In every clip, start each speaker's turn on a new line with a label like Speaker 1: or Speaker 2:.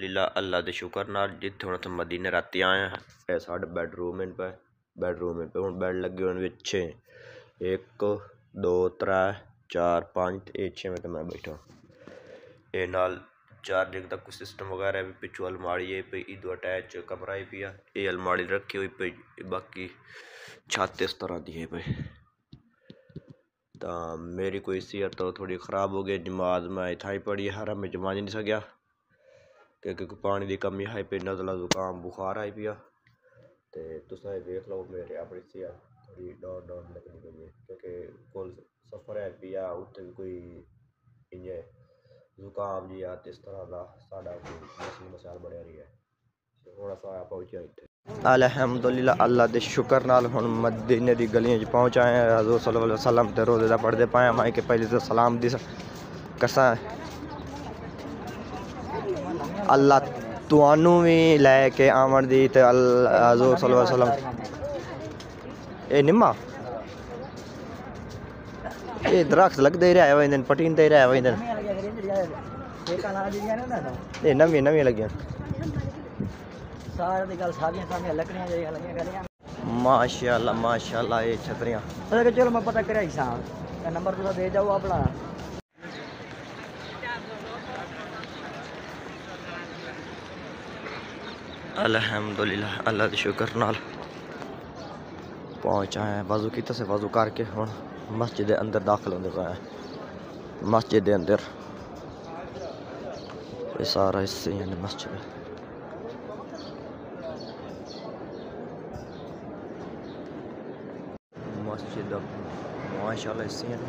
Speaker 1: अल्हम्दुलिल्लाह अल्लाह दे शुक्र नाल जिथे हुण अस मदीने राती आए हैं। ये साढ़े बेडरूम पे हुण बेड लगे हुए विच 6 1 2 3 4 5 ये 6 में तो मैं बैठा। ये नाल चार्जिंग का कुछ सिस्टम वगैरह भी पिछू अलमारी है पे इधर अटैच कमरा ही पिया। ये अलमारी रखी हुई पे बाकी छत इस तरह दी है पे। तो मेरी कोई सेहत तो थोड़ी ख़राब हो गई। नमाज मैं इतना ही पढ़ी हरा में जमा नहीं सकिया क्योंकि पानी की कमी है पे नज़ला जुकाम बुखार आई पिया। तो तुस देख लो मेरे अपनी सेहत थोड़ी डाउन लगनी पई है क्योंकि कोल सफ़र है पिया उत्थे भी कोई इं जुकाम जी या इस तरह का साढ़ा कोई मसाल बढ़िया रही है। थोड़ा सा पहुँचा इतने अल्हम्दुलिल्लाह अल्लाह दे शुक्र नाल हुण मदीने दी गलियां च पहुँच आए हैं। हज़ूर सल्लल्लाहु अलैहि वसल्लम ते रोज़े दा पढ़दे पाए मां के पहले तो सलाम दी कसा अल्लाह तुहानू भी लैके आवन दी ते हज़ूर सल्लल्लाहु अलैहि वसल्लम ए निम्मा ये दरख्त लगते ही रहे हुए पटीनते ही रहे हुए ये नवी लगियां माशाल्लाह माशाल्लाह ये छतरियां चलो मैं पता कर नंबर तो दे जाओ अपना। अल्हम्दुलिल्लाह अल्लाह के शुक्र नाल पहुँच आए हैं। वज़ू किते से वज़ू करके हुण मस्जिद के अंदर दाखिल होंदे पाए। मस्जिद के अंदर ये सारा हिस्से हैं मस्जिद माशाल्लाह हिस्से हैं।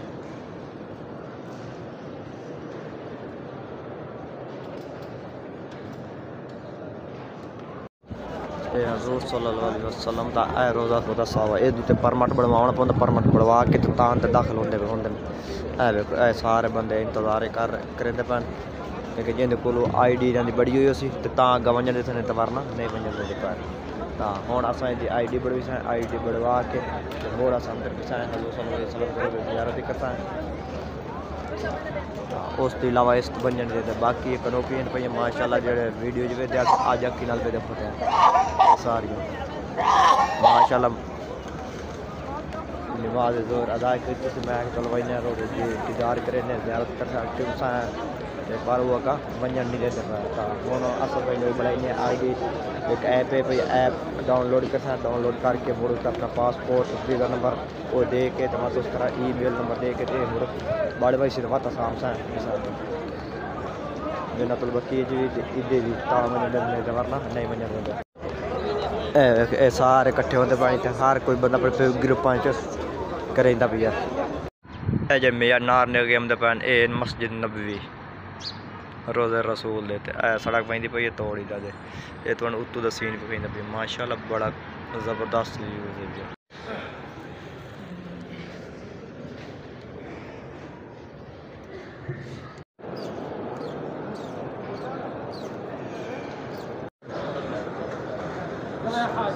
Speaker 1: हज़ूर सल्लल्लाहु अलैहि वसल्लम दा ए रोज़ा खुदा सावा ए दूते परमट बनवाना पौंदा। परमट बनवा के तां ते दाखिल होंदे होंदे ए देखो ए सारे बंदे इंतजार करदे पैन क्योंकि जिंदे कोल ID इन्हां दी बड़ी होई सी ते तां अग्गे वंजन दे थे वरना नहीं वंजन दे पैन। तां हुण असां दी ID बढ़वी सा ID बढ़वा के होर असां अंदर पिसाए हज़ूर सल्लल्लाहु अलैहि वसल्लम दी ज़ियारत करसां। उस तो इलावा इस बंजन दे बाकी कनोपियन पे माशाल्लाह जेड़े वीडियो च वेदे अज अक्की नाल वेदे फटे सारी माशाल्लाह नमाज जोर अदा की मैं चलवाई रोज़ इंतजार करें ज़ियारत कर पर वो का वंजन नहीं देते पाया। हूँ अस बनाई ID एक ऐप है भाई ऐप डाउनलोड कर डाउनलोड करके मुड़ अपना पासपोर्ट वीज़ा नंबर वो दे के तो उस तरह email नंबर दे के मुड़ बड़े भाई सिर्फ आसाम से जन्नतुल बकी जी इदे भी वरना नहीं वंजन देंगे। सारे कट्ठे होते पाए हर कोई बंदा अपने ग्रुपों करेंदा पिया जे मेरा नार ने गेम पैन ए मस्जिद नबवी रोज़े रसूल दे सड़क पैंदी पई तोड़ी दा ये तुहानू उत्तू दा सीन पे पैंदा पई माशाल्लाह बड़ा ज़बरदस्त व्यूज़ है।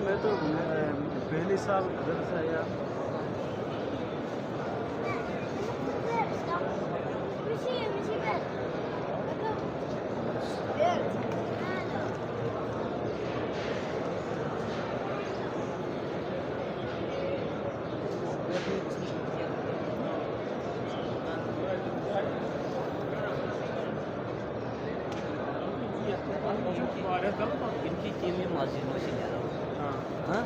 Speaker 1: मैं तो पहले साल उधर से आया इनकी टीम में मस्जिद में से हाँ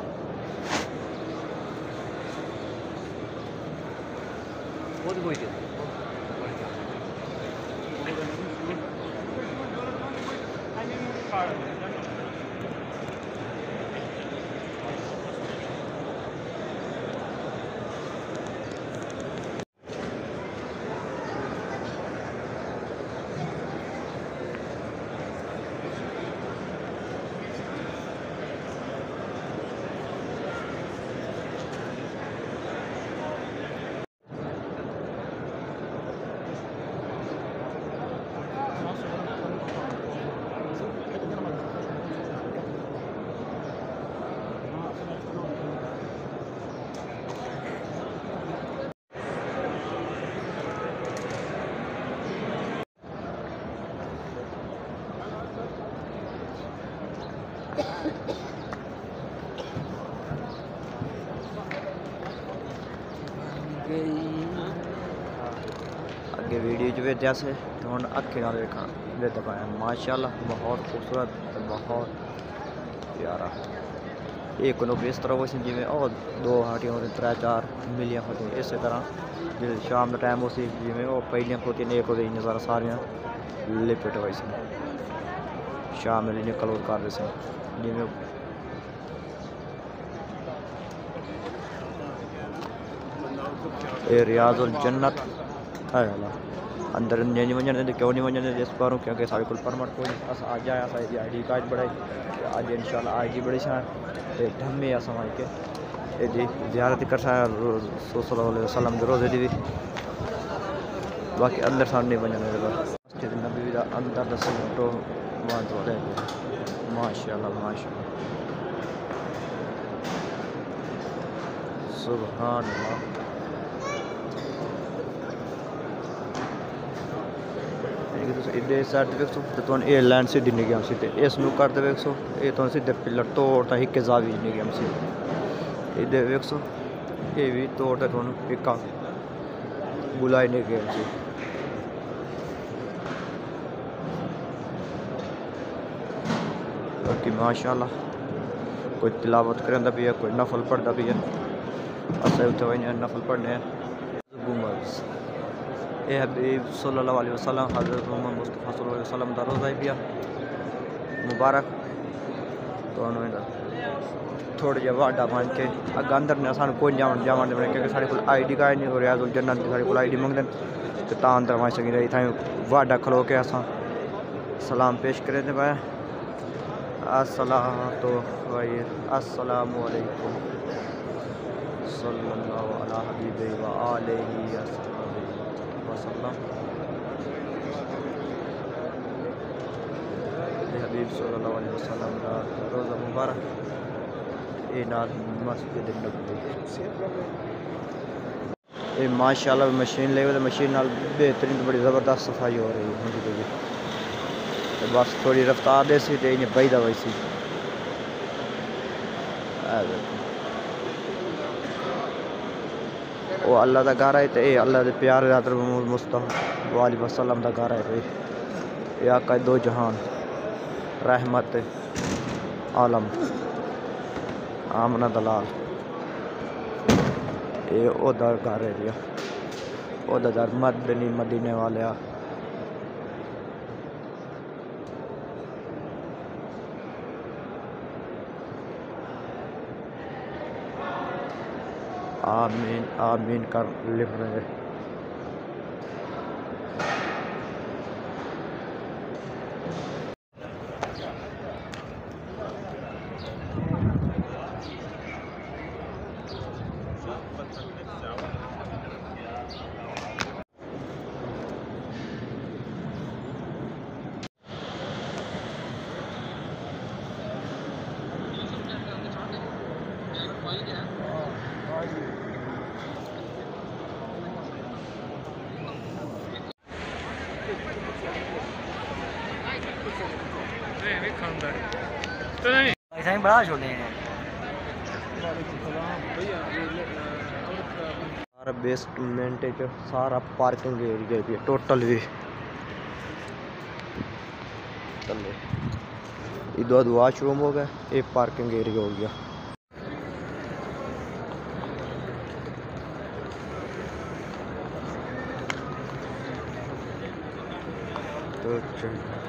Speaker 2: अगे वीडियो च वेख्या से तो हम अखी नाल वेख पाया माशाल्लाह बहुत खूबसूरत बहुत प्यारा। एक लोग इस तरह हो जिमें और दो हाटियां होती 3-4 मिलियां होती इस तरह जो शाम का टाइम उसी जिमें वो पहलियां होती एक होती नज़ारा सारियां लिपट हुई सी शाम में क्लोज कर दे जिमें रियाजुल जन्नत है अंदर नहीं वजन क्यों नहीं वजन इस बारों क्योंकि साढ़े को परमट कोई अस अज आया असांजी आई डी कार्ड बढ़ाई अज इंशाल्लाह आई डी बड़ी सान धम्मे असां के एदी ज़ियारत कर सल्लल्लाहु अलैहि वसल्लम के रोज़े दी भी बाकी अंदर सामने वजन मस्जिद नबी दा अंदर दा सीटो माशाल्लाह माशाल्लाह सुभान अल्लाह। इधे साइड वेखो तो ये लैंड सीधी निगम सी इस करते वेखो ये तो सीधे पिलर तोड़ तो एक जावी निगम सी इधे वेखो ये भी तोड़ तो एक बुलाई निगम सी बाकी माशाल्लाह कोई तिलावत करता भी है कोई नफल पढ़ता भी है अस उत्थे वही नफल पढ़ने ये हबीब सल्लल्लाहु अलैहि वसल्लम हज़रत मोहम्मद मुस्तफ़ा सल्लल्लाहु अलैहि वसल्लम दा रोज़ा ही पिया मुबारक तो थोड़े जे वाडा बन के अग अंदर ने सानू कोई जावन देने क्योंकि साढ़े को आई डी कार्ड नहीं हो रियाजुल जन्नत साढ़े को आई डी मंगते तो अंदर वहाँ सकी रही था वाडा खलो के अस सलाम पेश करें पाए अस्सलातु अस्सलामु अलैकुम सल्लल्लाहु अला हबीबि व आलिहि वसल्लम। हबीब सल्लल्लाहु अलैहि वसल्लम का रोज़ा मुबारक ये नाल मस्जिद नबवी ये माशाल्लाह मशीन ले मशीन नाल बेहतरीन बड़ी ज़बरदस्त सफाई हो रही है तो बस थोड़ी रफ्तार दे सी तो इन्हें बही दवाई सी वो अल्लाह का घर है तो ये अल्लाह के प्यारे मुस्तफा अलैहि वसल्लम का घर है ये आका दो जहान रहमत आलम आमना दलाल ये ओदा घर है भैया ओदा घर मदनी मदीने वाले आमीन आमीन कर लिख रहे बड़ा छोड़े हैं सारा बेसमेंट सारा पार्किंग एरिया भी टोटल भी इधर वॉशरूम हो गया ये पार्किंग एरिया हो गया। तो